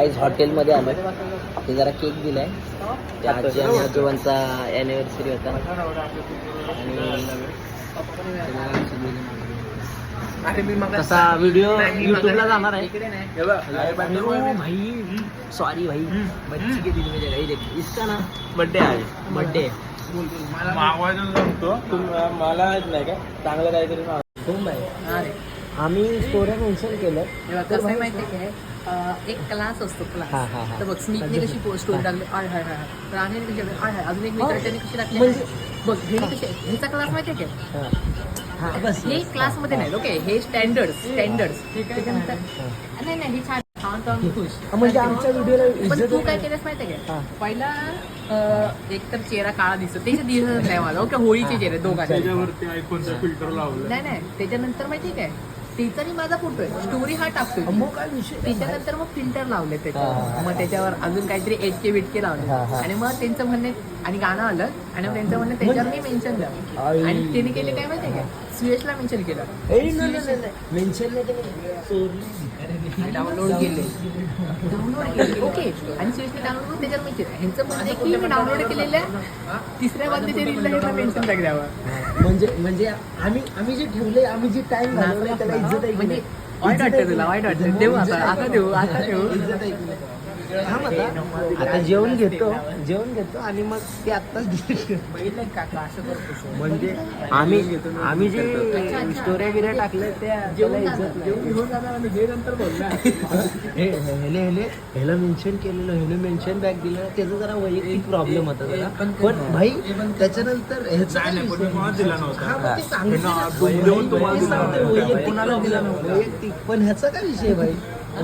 आज हॉटेलमध्ये आलो. ते जरा केक दिलाय. आजी आणि आजोबांचा ॲनिव्हर्सरी होता आणि तसा व्हिडिओ युट्यूबला जाणार आहे. भाई सॉरी भाई बच्ची के दिल में जगह ही देखी इसका ना बर्थडे आहे. बर्थडे मागवायचं सांगतो मला नाही का चांगलं काहीतरी खूप आहे. आम्ही स्टोऱ्या मेन्शन केलं. कसं आहे माहिती आहे काय, एक क्लास असतो क्लास. हा, हा, हा. तर बघ स्मितने कशी स्टोरी टाकली आय हाय हाय, राणीने कशी टाकली आय हाय, अजून एक मित्र त्याने कशी टाकली म्हणजे- बघ हे कशी ह्याचा क्लास माहिती आहे काय, हा बस हे क्लासमध्ये नाही ओके, हे स्टँडर्ड्स त्याच्यानंतर नाही नाही हे छान छान छान खुश. म्हणजे आमच्या व्हिडिओला पण तू काय केलंस माहिती आहे हा. काय, पहिला एक तर चेहरा काळा दिसतो, त्याच्या दिसत नाही मला ओके, होळीचे चेहरे दोघांचे. त्याच्यावरती आयफोनचा फिल्टर लावलं. नाही नाही त्याच्यानंतर माहिती आहे काय, तिचा आणि माझा फोटो आहे, स्टोरी हा टाकतोय. मग काय विषय त्याच्यानंतर मग फिल्टर लावले हा, त्याच्यावर, हा. मग त्याच्यावर अजून काहीतरी एचके बिटके लावले हा, हा. आणि मग त्यांचं म्हणणे आणि गाणं आलं आणि मग त्यांचं म्हणणं त्याच्यावर मी मेन्शन द्या आई. आणि त्याने केले काय माहितीये काय, सुयशला मेन्शन केलं मेन्शन नाही डाउनलोड केले ओके, आणि सुयशने डाउनलोड करून त्याच्यावर मेन्शन. ह्यांचं म्हणणं आहे की मी डाउनलोड केलेल्या तिसऱ्या बाजूच्या रीलला मेन्शन टाकल्यावर म्हणजे आम्ही जे ठेवले, आम्ही जे टाइम घालवला त्याला इज्जत आहे. म्हणजे वाईट वाटतं तुला, वाईट वाटतं. देऊ आता देऊ इज्जत आहे. थांब आता जेवण घेतो आणि मग ते आत्ताच बघितलं काका असं करतो. म्हणजे आम्ही जे स्टोऱ्या बिऱ्या टाकल्या त्याला इज्जत नाही. नंतर बोलला ह्याला मेन्शन केलेलं, ह्याने मेन्शन बॅक दिलं, त्याचा जरा वैयक्तिक प्रॉब्लेम होता जरा. पण भाई त्याच्यानंतर ह्याचा काय विषय? कोणाला दिला नव्हता. हा, मग ते सांगतो ना. देऊन तुम्हाला ते दिला सांगतो, नव्हता. वैयक्तिक कोणाला दिला नव्हता. वैयक्तिक. पण ह्याचा काय विषय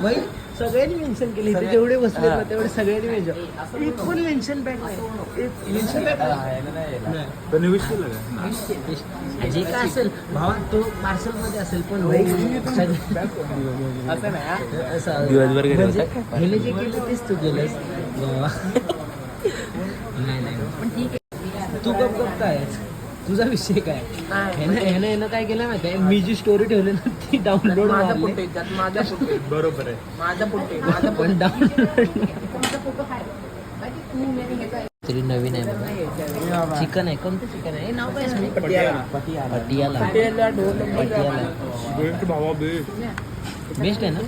भाई सगळ्यांनी मेन्शन केले. इथे जेवढे बसले ना तेवढे सगळ्यांनी मेन्शन. एक पण मेन्शन बॅक नाही. मेन्शन बॅक त्याने विश केलं का? जे काय असेल भावा तो पार्सल मध्ये असेल, पण भाई असं नाही असं दिवसभर घरी म्हणजे होता का? ह्याने जे केलं तेच तू केलंस. नाही पण ठीक आहे. तू गप काय तुझा विषय काय? ह्यानं काय केलं माहिती आहे, मी जी स्टोरी ठेवली ना ती डाउनलोड माझा फोटो आहे त्यात, माझा फोटो आहे, बरोबर आहे. माझा फोटो आहे, माझा फोटो पण डाउनलोड माझा फोटो आहे माहिती, तू मी ह्याचा तरी नवीन आहे बघा. चिकन आहे. कोणतं चिकन आहे? हे नाव काय सांग? पटियाला. पटियाला. भावा बे बेस्ट आहे ना?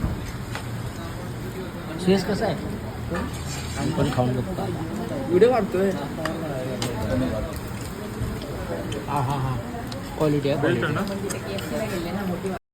सुयश कसा आहे? पण खाऊन बघतो आता. व्हिडिओ काढतोय. हा क्वालिटी आहे. बेस्ट आहे ना? गेले ना मोठी